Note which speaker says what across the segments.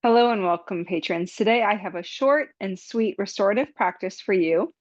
Speaker 1: Hello and welcome, patrons. Today I have a short and sweet restorative practice for you.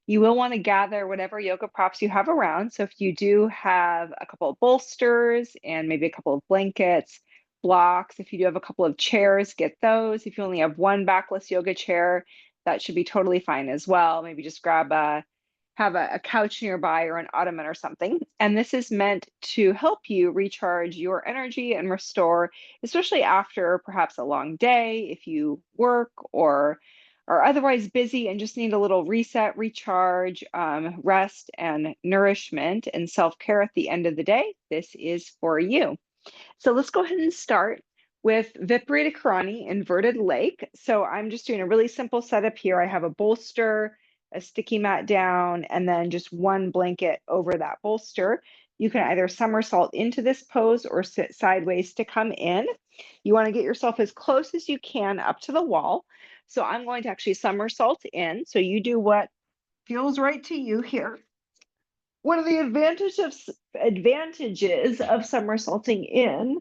Speaker 1: You will want to gather whatever yoga props you have around. So if you do have a couple of bolsters and maybe a couple of blankets, blocks, if you do have a couple of chairs, get those. If you only have one backless yoga chair, that should be totally fine as well. Maybe just have a couch nearby or an ottoman or something. And this is meant to help you recharge your energy and restore, especially after perhaps a long day, if you work or are otherwise busy and just need a little reset, recharge, rest, and nourishment and self care at the end of the day. This is for you. So let's go ahead and start with Viparita Karani, inverted leg. So I'm just doing a really simple setup here. I have a bolster, a sticky mat down, and then just one blanket over that bolster. You can either somersault into this pose or sit sideways to come in. You want to get yourself as close as you can up to the wall. So I'm going to actually somersault in. So you do what feels right to you here. One of the advantages of somersaulting in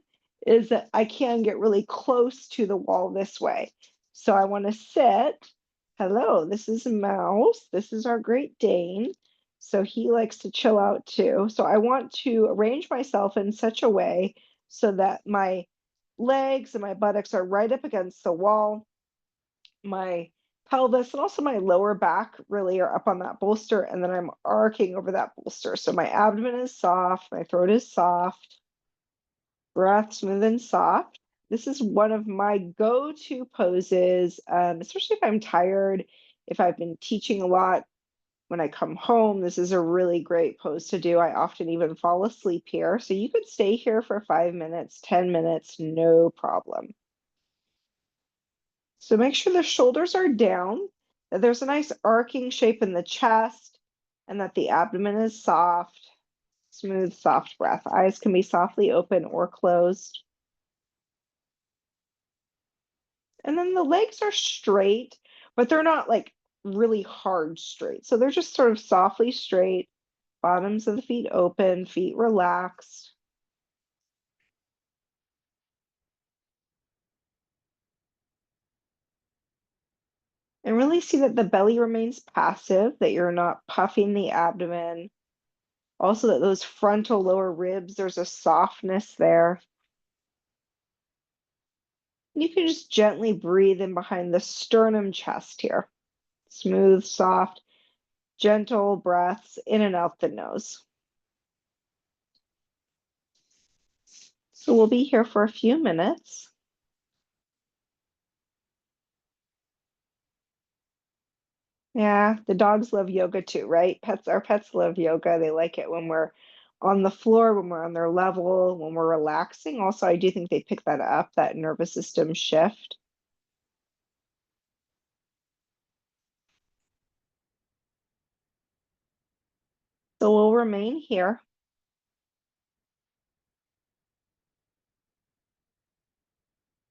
Speaker 1: is that I can get really close to the wall this way. So I want to sit. Hello, this is Mouse. This is our Great Dane. So he likes to chill out too. So I want to arrange myself in such a way so that my legs and my buttocks are right up against the wall. My pelvis and also my lower back really are up on that bolster, and then I'm arcing over that bolster. So my abdomen is soft, my throat is soft, breath smooth and soft. This is one of my go-to poses, especially if I'm tired, if I've been teaching a lot. When I come home, this is a really great pose to do. I often even fall asleep here. So you could stay here for 5 minutes, 10 minutes, no problem. So make sure the shoulders are down, that there's a nice arcing shape in the chest, and that the abdomen is soft, smooth, soft breath. Eyes can be softly open or closed. And then the legs are straight, but they're not like really hard straight. So they're just sort of softly straight, bottoms of the feet open, feet relaxed. And really see that the belly remains passive, that you're not puffing the abdomen. Also, that those frontal lower ribs, there's a softness there. You can just gently breathe in behind the sternum chest here. Smooth, soft, gentle breaths in and out the nose. So we'll be here for a few minutes. Yeah, the dogs love yoga too, right? Our pets love yoga. They like it when we're on the floor, when we're on their level, when we're relaxing. Also, I do think they pick that up, that nervous system shift. So we'll remain here.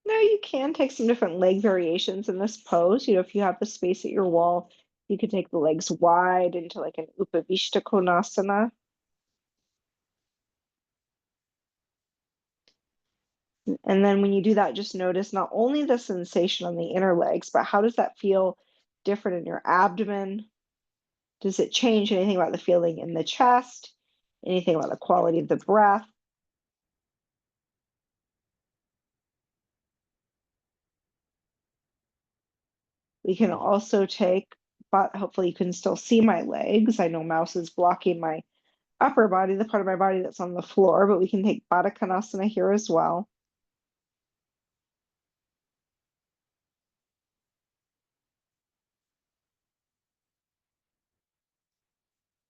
Speaker 1: Now you can take some different leg variations in this pose. If you have the space at your wall, you could take the legs wide into like an Upavishta Konasana. And then when you do that, just notice not only the sensation on the inner legs, but how does that feel different in your abdomen? Does it change anything about the feeling in the chest? Anything about the quality of the breath? We can also take, but hopefully you can still see my legs. I know Mouse is blocking my upper body, the part of my body that's on the floor, but we can take Baddha Konasana here as well.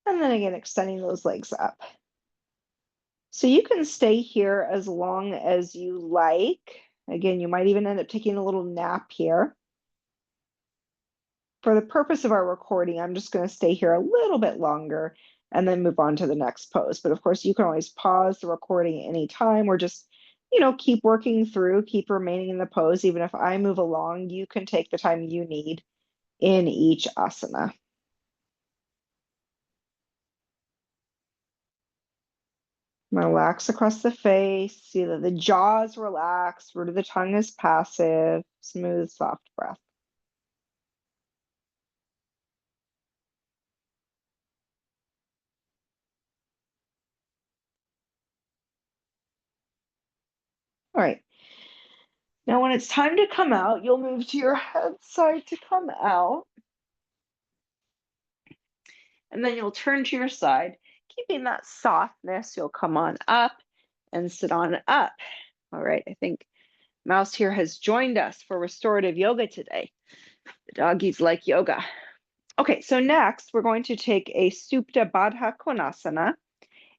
Speaker 1: And then again, extending those legs up. So you can stay here as long as you like. Again, you might even end up taking a little nap here. For the purpose of our recording, I'm just going to stay here a little bit longer and then move on to the next pose. But of course, you can always pause the recording at any time or just, keep working through, keep remaining in the pose. Even if I move along, you can take the time you need in each asana. Relax across the face. See that the jaw is relaxed, root of the tongue is passive, smooth, soft breath. All right. Now, when it's time to come out, you'll move to your head side to come out. And then you'll turn to your side, keeping that softness. You'll come on up and sit on up. All right. I think Mouse here has joined us for restorative yoga today. The doggies like yoga. Okay, so next we're going to take a Supta Baddha Konasana,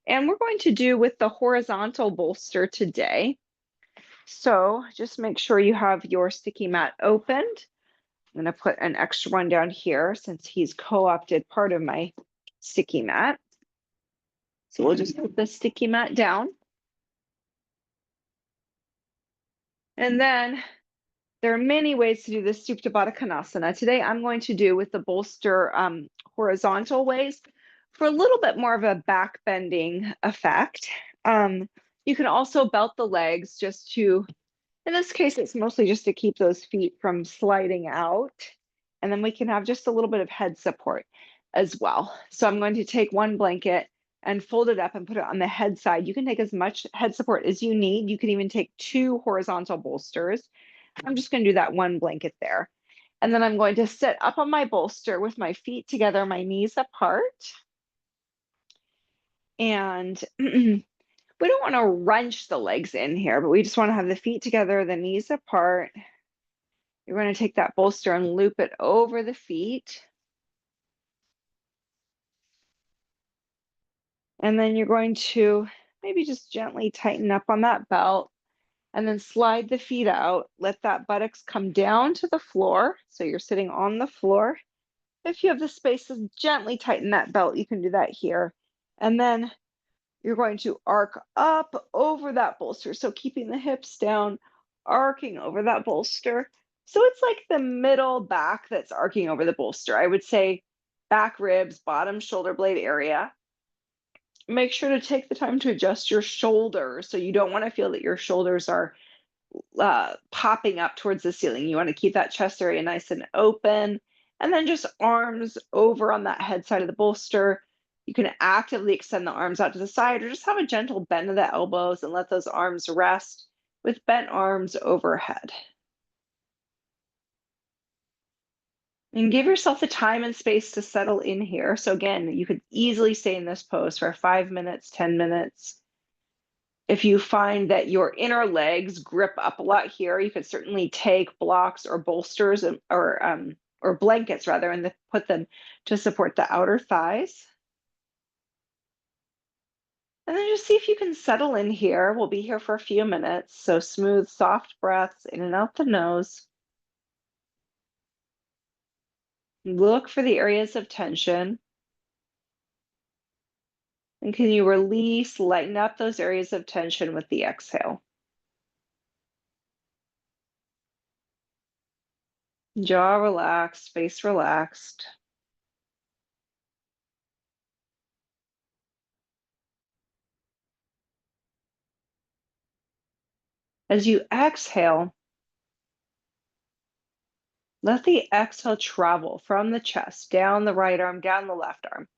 Speaker 1: and we're going to do with the horizontal bolster today. So just make sure you have your sticky mat opened. I'm going to put an extra one down here since he's co-opted part of my sticky mat. So we'll just put the sticky mat down. And then there are many ways to do this Supta Baddha Konasana. Today I'm going to do with the bolster horizontal ways for a little bit more of a back bending effect. You can also belt the legs just to, in this case, it's mostly just to keep those feet from sliding out. And then we can have just a little bit of head support as well. So I'm going to take one blanket and fold it up and put it on the head side. You can take as much head support as you need. You can even take 2 horizontal bolsters. I'm just going to do that one blanket there. And then I'm going to sit up on my bolster with my feet together, my knees apart. And we don't want to wrench the legs in here, but we just want to have the feet together, the knees apart. You're going to take that bolster and loop it over the feet. And then you're going to maybe just gently tighten up on that belt and then slide the feet out. Let that buttocks come down to the floor. So you're sitting on the floor. If you have the space to gently tighten that belt, you can do that here. And then you're going to arc up over that bolster. So keeping the hips down, arcing over that bolster. So it's like the middle back that's arcing over the bolster. I would say back ribs, bottom shoulder blade area. Make sure to take the time to adjust your shoulders. So you don't want to feel that your shoulders are popping up towards the ceiling. You want to keep that chest area nice and open. And then just arms over on that head side of the bolster. You can actively extend the arms out to the side or just have a gentle bend of the elbows and let those arms rest with bent arms overhead. And give yourself the time and space to settle in here. So again, you could easily stay in this pose for 5 minutes, 10 minutes. If you find that your inner legs grip up a lot here, you could certainly take blocks or bolsters or blankets rather, and put them to support the outer thighs. And then just see if you can settle in here. We'll be here for a few minutes. So smooth, soft breaths in and out the nose. Look for the areas of tension. And can you release, lighten up those areas of tension with the exhale? Jaw relaxed, face relaxed. As you exhale, let the exhale travel from the chest, down the right arm, down the left arm.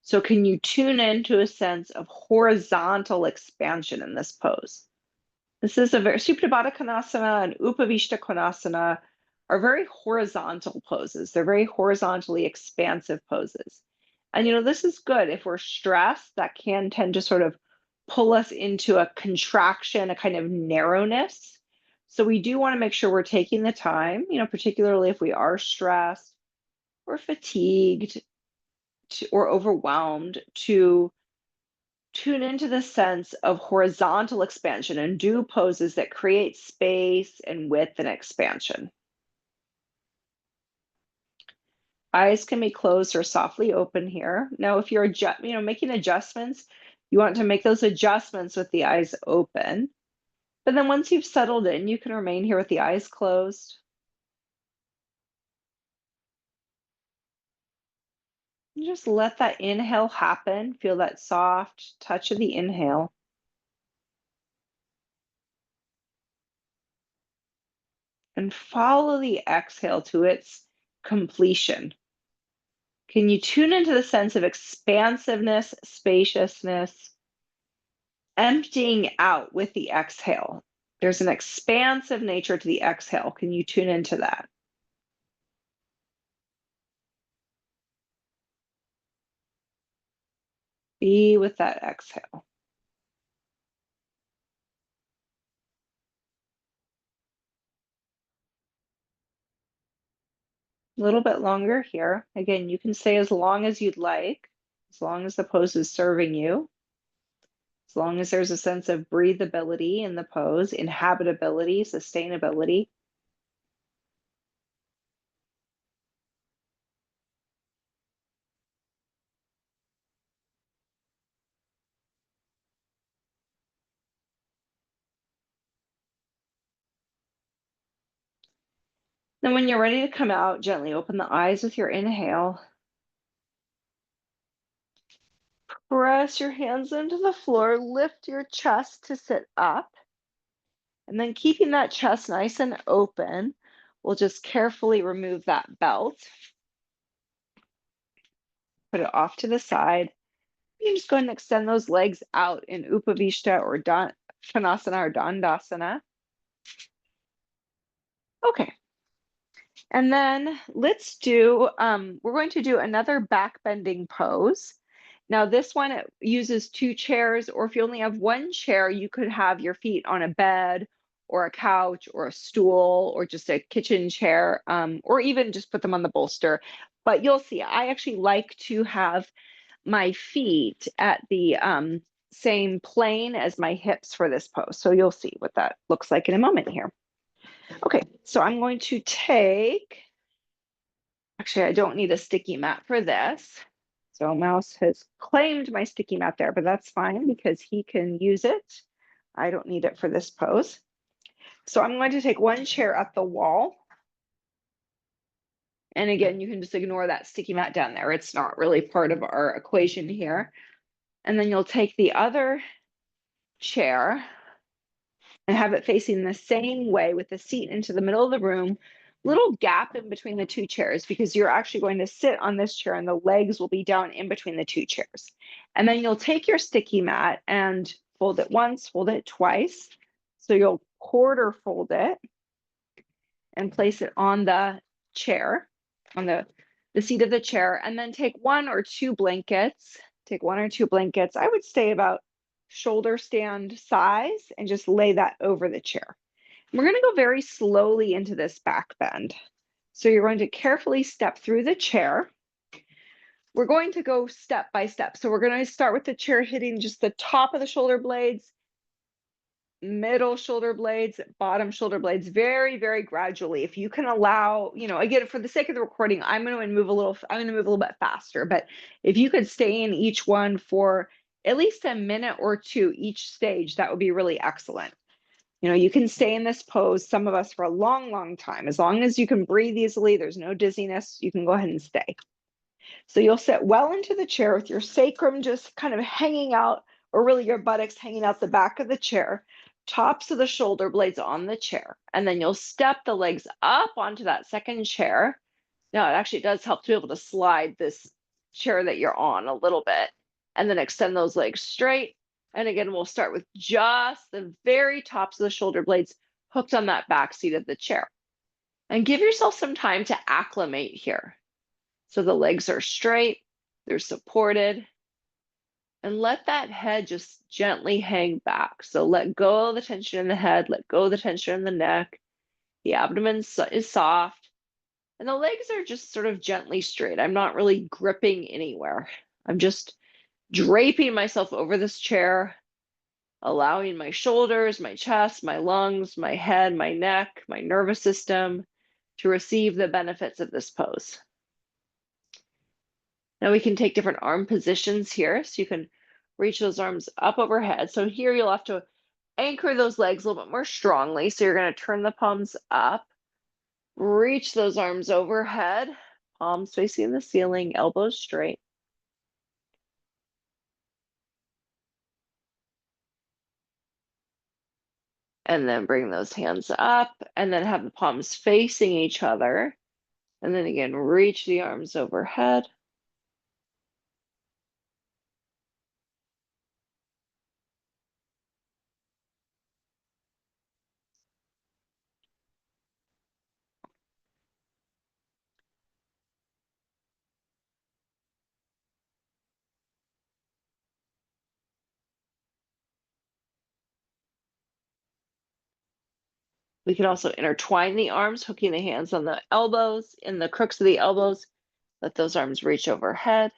Speaker 1: So can you tune into a sense of horizontal expansion in this pose? This is a very Supta Baddha Konasana and Upavishta Konasana are very horizontal poses. They're very horizontally expansive poses. And this is good if we're stressed, that can tend to sort of pull us into a contraction, a kind of narrowness. So we do want to make sure we're taking the time, particularly if we are stressed or fatigued or overwhelmed, to tune into the sense of horizontal expansion and do poses that create space and width and expansion. Eyes can be closed or softly open here. Now, if you're making adjustments, you want to make those adjustments with the eyes open. But then once you've settled in, you can remain here with the eyes closed. And just let that inhale happen. Feel that soft touch of the inhale. and follow the exhale to its completion. Can you tune into the sense of expansiveness, spaciousness, emptying out with the exhale? There's an expansive nature to the exhale. Can you tune into that? Be with that exhale. A little bit longer here. Again, you can stay as long as you'd like, as long as the pose is serving you, as long as there's a sense of breathability in the pose, inhabitability, sustainability. Then when you're ready to come out, gently open the eyes with your inhale. Press your hands into the floor, lift your chest to sit up. And then keeping that chest nice and open, we'll just carefully remove that belt. Put it off to the side. You can just go ahead and extend those legs out in Upavishta or Konasana or Dandasana. Okay. And then let's do, we're going to do another back bending pose. Now this one uses 2 chairs, or if you only have 1 chair, you could have your feet on a bed or a couch or a stool or just a kitchen chair, or even just put them on the bolster. But you'll see, I actually like to have my feet at the same plane as my hips for this pose. So you'll see what that looks like in a moment here. Okay, so I'm going to take, actually, I don't need a sticky mat for this. So Mouse has claimed my sticky mat there, but that's fine because he can use it. I don't need it for this pose. So I'm going to take 1 chair at the wall. And again, you can just ignore that sticky mat down there. It's not really part of our equation here. And then you'll take the other chair and have it facing the same way with the seat into the middle of the room, little gap in between the 2 chairs because you're actually going to sit on this chair and the legs will be down in between the 2 chairs. And then you'll take your sticky mat and fold it once, fold it twice. So you'll quarter fold it and place it on the chair, on the seat of the chair, and then take 1 or 2 blankets. Take 1 or 2 blankets. I would stay about shoulder stand size and just lay that over the chair. We're going to go very slowly into this back bend. So you're going to carefully step through the chair. We're going to go step by step. So we're going to start with the chair hitting just the top of the shoulder blades, middle shoulder blades, bottom shoulder blades, very, very gradually. If you can allow, again, for the sake of the recording, I'm going to move a little bit faster, but if you could stay in each one for at least a minute or 2 each stage, that would be really excellent. You can stay in this pose, some of us, for a long, long time. As long as you can breathe easily, there's no dizziness, you can go ahead and stay. So you'll sit well into the chair with your sacrum just kind of hanging out, or really your buttocks hanging out the back of the chair, tops of the shoulder blades on the chair. And then you'll step the legs up onto that second chair. Now, it actually does help to be able to slide this chair that you're on a little bit, and then extend those legs straight. And again, we'll start with just the very tops of the shoulder blades hooked on that back seat of the chair. And give yourself some time to acclimate here. So the legs are straight, they're supported, and let that head just gently hang back. So let go of the tension in the head, let go of the tension in the neck. The abdomen is soft, and the legs are just sort of gently straight. I'm not really gripping anywhere. I'm just draping myself over this chair, allowing my shoulders, my chest, my lungs, my head, my neck, my nervous system to receive the benefits of this pose. Now we can take different arm positions here. So you can reach those arms up overhead. So here you'll have to anchor those legs a little bit more strongly. So you're going to turn the palms up, reach those arms overhead, palms facing the ceiling, elbows straight. And then bring those hands up and then have the palms facing each other. And then again, reach the arms overhead. We can also intertwine the arms, hooking the hands on the elbows, in the crooks of the elbows. Let those arms reach overhead.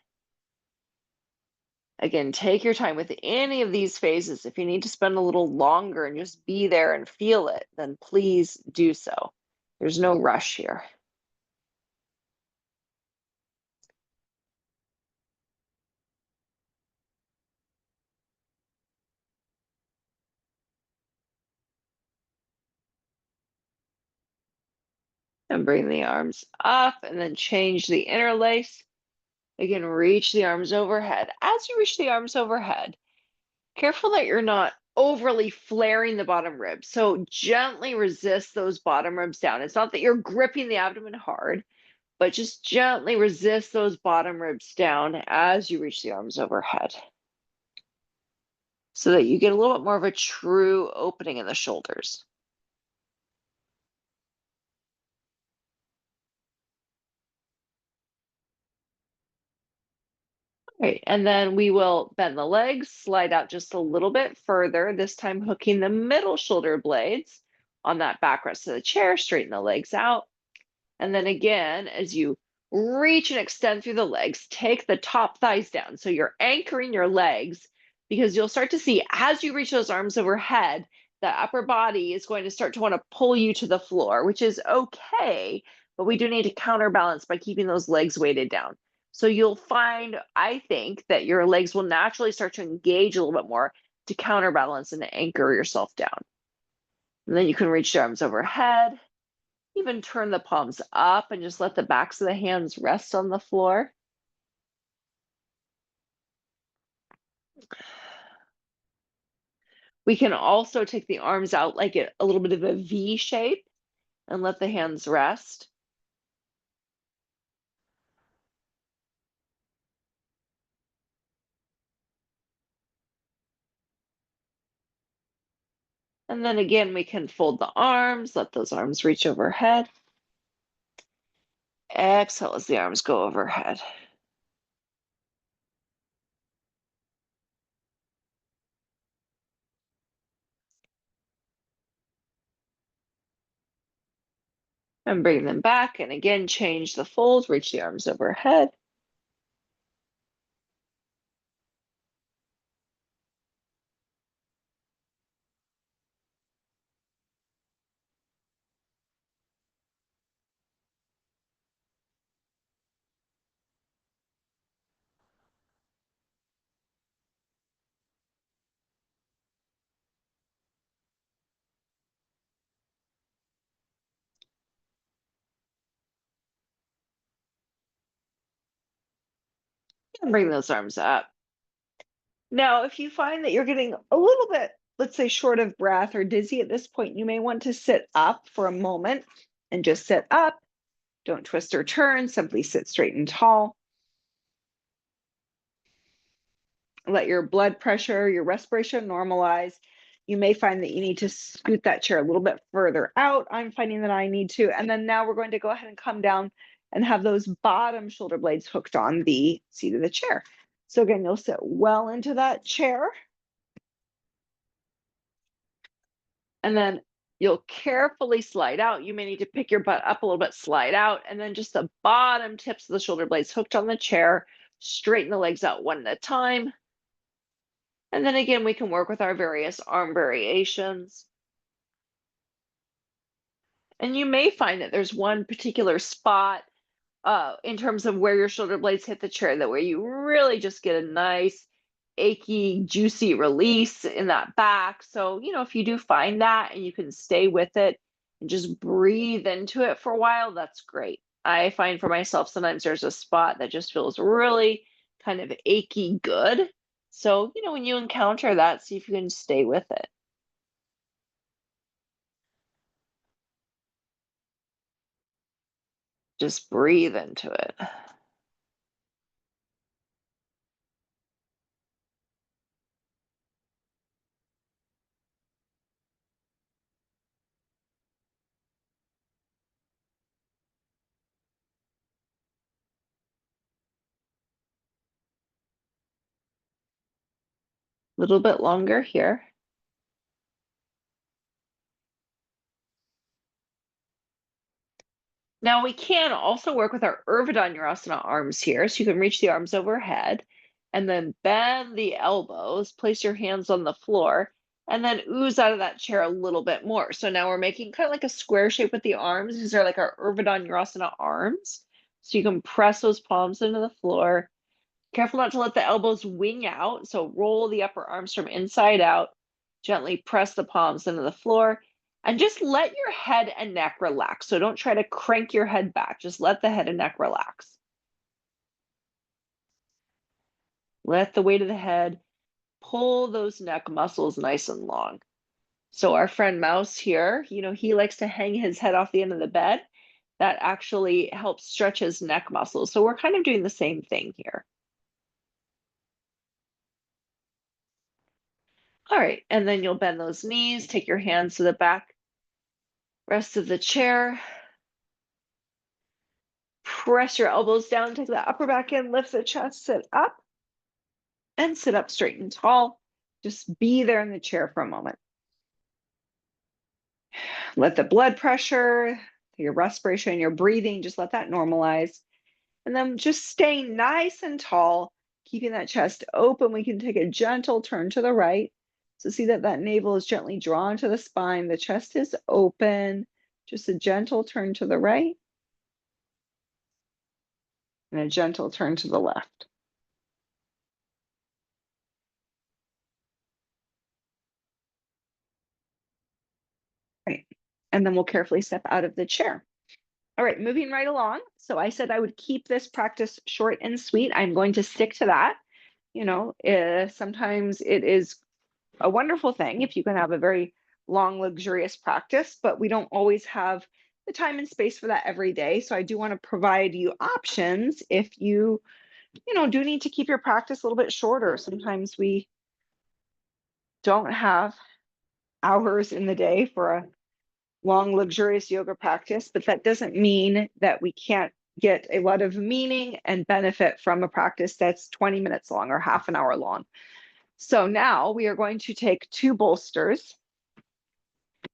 Speaker 1: Again, take your time with any of these phases. If you need to spend a little longer and just be there and feel it, then please do so. There's no rush here. And bring the arms up and then change the interlace. Again, reach the arms overhead. As you reach the arms overhead, careful that you're not overly flaring the bottom ribs. So gently resist those bottom ribs down. It's not that you're gripping the abdomen hard, but just gently resist those bottom ribs down as you reach the arms overhead so that you get a little bit more of a true opening in the shoulders. Right, and then we will bend the legs, slide out just a little bit further, this time hooking the middle shoulder blades on that backrest of the chair, straighten the legs out. And then again, as you reach and extend through the legs, take the top thighs down. So you're anchoring your legs because you'll start to see as you reach those arms overhead, the upper body is going to start to want to pull you to the floor, which is okay, but we do need to counterbalance by keeping those legs weighted down. So you'll find, I think, that your legs will naturally start to engage a little bit more to counterbalance and to anchor yourself down. And then you can reach your arms overhead, even turn the palms up and just let the backs of the hands rest on the floor. We can also take the arms out like a little bit of a V shape and let the hands rest. And then again, we can fold the arms, let those arms reach overhead. Exhale as the arms go overhead. And bring them back. And again, change the fold, reach the arms overhead. And bring those arms up. Now, if you find that you're getting a little bit, let's say, short of breath or dizzy at this point, you may want to sit up for a moment and just sit up. Don't twist or turn, simply sit straight and tall. Let your blood pressure, your respiration normalize. You may find that you need to scoot that chair a little bit further out. I'm finding that I need to. And then now we're going to go ahead and come down and have those bottom shoulder blades hooked on the seat of the chair. So again, you'll sit well into that chair. And then you'll carefully slide out. You may need to pick your butt up a little bit, slide out, and then just the bottom tips of the shoulder blades hooked on the chair. Straighten the legs out one at a time. And then again, we can work with our various arm variations. And you may find that there's one particular spot in terms of where your shoulder blades hit the chair, that where you really just get a nice, achy, juicy release in that back. So, if you do find that and you can stay with it and just breathe into it for a while, that's great. I find for myself, sometimes there's a spot that just feels really kind of achy good. So, when you encounter that, see if you can stay with it. Just breathe into it. A little bit longer here. Now we can also work with our Urvadanurasana arms here. So you can reach the arms overhead and then bend the elbows, place your hands on the floor, and then ooze out of that chair a little bit more. So now we're making kind of like a square shape with the arms. These are like our Urvadanurasana arms. So you can press those palms into the floor. Careful not to let the elbows wing out. So roll the upper arms from inside out. Gently press the palms into the floor and just let your head and neck relax. So don't try to crank your head back. Just let the head and neck relax. Let the weight of the head pull those neck muscles nice and long. So our friend Mouse here, he likes to hang his head off the end of the bed. That actually helps stretch his neck muscles. So we're kind of doing the same thing here. All right, and then you'll bend those knees, take your hands to the back rest of the chair. Press your elbows down, take the upper back in, lift the chest, sit up, and sit up straight and tall. Just be there in the chair for a moment. Let the blood pressure, your respiration, your breathing, just let that normalize. And then just stay nice and tall, keeping that chest open. We can take a gentle turn to the right. So see that navel is gently drawn to the spine. The chest is open. Just a gentle turn to the right and a gentle turn to the left. Right. And then we'll carefully step out of the chair. All right, moving right along. So I said I would keep this practice short and sweet. I'm going to stick to that. Sometimes it is a wonderful thing if you can have a very long, luxurious practice, but we don't always have the time and space for that every day. So I do want to provide you options if you, do need to keep your practice a little bit shorter. Sometimes we don't have hours in the day for a long, luxurious yoga practice, but that doesn't mean that we can't get a lot of meaning and benefit from a practice that's 20 minutes long or half an hour long. So now we are going to take two bolsters.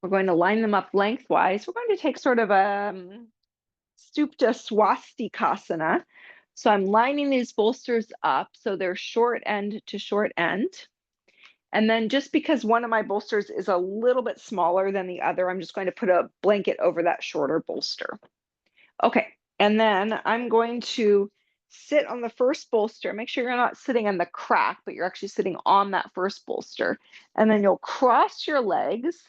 Speaker 1: We're going to line them up lengthwise. We're going to take sort of a Supta Swastikasana. So I'm lining these bolsters up so they're short end to short end. And then just because one of my bolsters is a little bit smaller than the other, I'm just going to put a blanket over that shorter bolster. Okay, and then I'm going to sit on the first bolster. Make sure you're not sitting in the crack, but you're actually sitting on that first bolster. And then you'll cross your legs,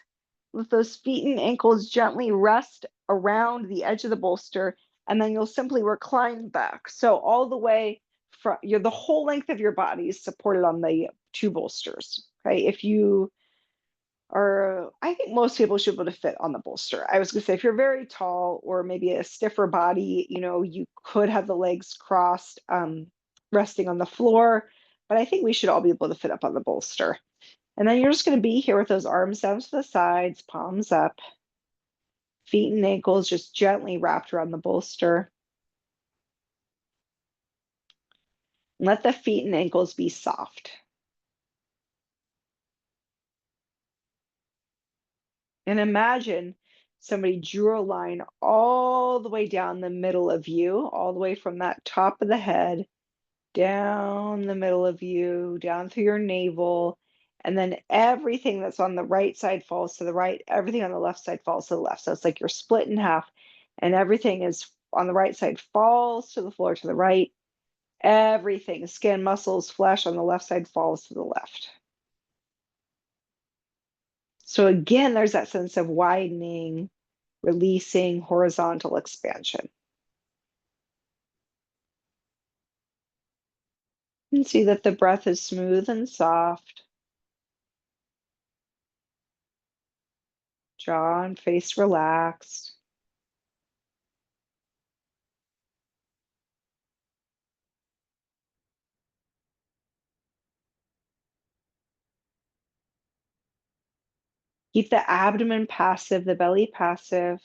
Speaker 1: let those feet and ankles gently rest around the edge of the bolster, and then you'll simply recline back. So all the way from the whole length of your body is supported on the two bolsters. Okay, if you are, I think most people should be able to fit on the bolster. I was gonna say, if you're very tall or maybe a stiffer body, you could have the legs crossed, resting on the floor, but I think we should all be able to fit up on the bolster. And then you're just gonna be here with those arms down to the sides, palms up, feet and ankles just gently wrapped around the bolster. Let the feet and ankles be soft. And imagine somebody drew a line all the way down the middle of you, all the way from that top of the head, down the middle of you, down through your navel, and then everything that's on the right side falls to the right, everything on the left side falls to the left. So it's like you're split in half, and everything is on the right side falls to the floor to the right. Everything, skin, muscles, flesh on the left side falls to the left. So again, there's that sense of widening, releasing, horizontal expansion. And see that the breath is smooth and soft. Jaw and face relaxed. Keep the abdomen passive, the belly passive.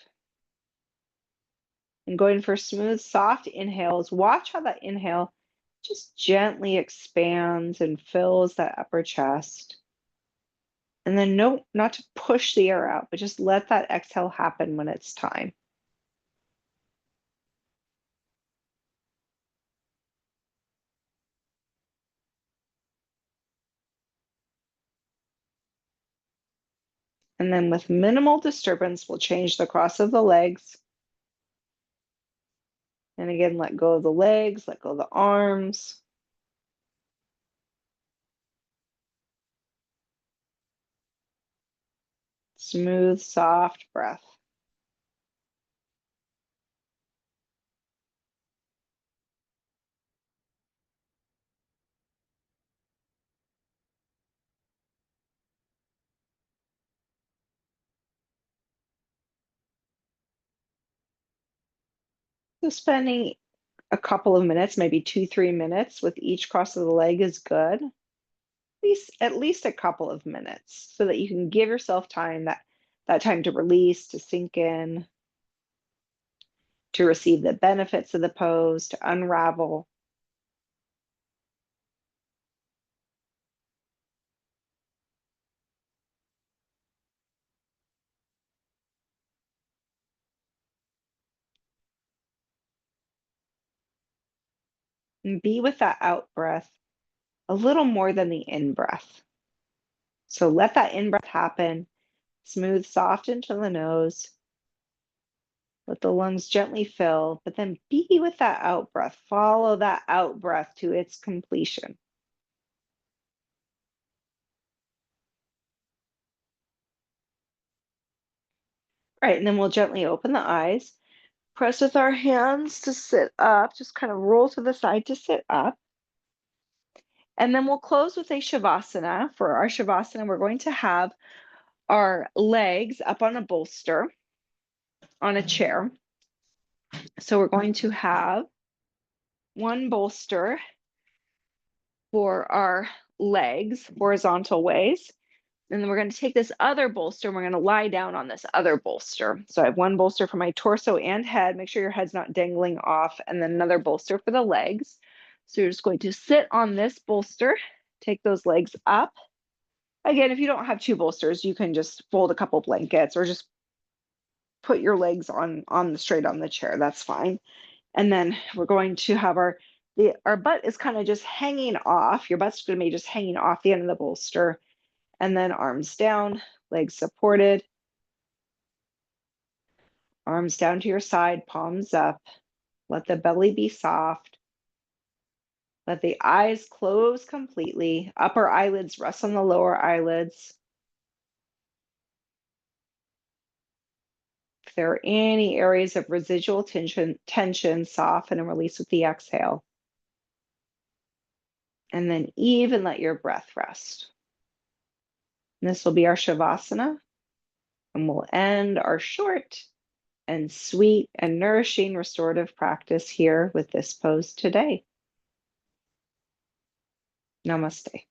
Speaker 1: And going for smooth, soft inhales. Watch how that inhale just gently expands and fills that upper chest. And then note not to push the air out, but just let that exhale happen when it's time. And then with minimal disturbance, we'll change the cross of the legs. And again, let go of the legs, let go of the arms. Smooth, soft breath. So spending a couple of minutes, maybe 2-3 minutes with each cross of the leg is good. At least a couple of minutes so that you can give yourself time, that time to release, to sink in, to receive the benefits of the pose, to unravel. And be with that out breath a little more than the in breath. So let that in breath happen. Smooth, soft into the nose. Let the lungs gently fill, but then be with that out breath. Follow that out breath to its completion. Right, and then we'll gently open the eyes. Press with our hands to sit up, just kind of roll to the side to sit up. And then we'll close with a Shavasana. For our Shavasana, we're going to have our legs up on a bolster on a chair. So we're going to have one bolster for our legs, horizontal ways. And then we're going to take this other bolster and we're going to lie down on this other bolster. So I have one bolster for my torso and head. Make sure your head's not dangling off. And then another bolster for the legs. So you're just going to sit on this bolster, take those legs up. Again, if you don't have two bolsters, you can just fold a couple blankets or just put your legs on the straight on the chair. That's fine. And then we're going to have our butt is kind of just hanging off. Your butt's going to be just hanging off the end of the bolster. And then arms down, legs supported. Arms down to your side, palms up. Let the belly be soft. Let the eyes close completely. Upper eyelids rest on the lower eyelids. If there are any areas of residual tension, soften and release with the exhale. And then even let your breath rest. And this will be our Shavasana. And we'll end our short and sweet and nourishing restorative practice here with this pose today. Namaste.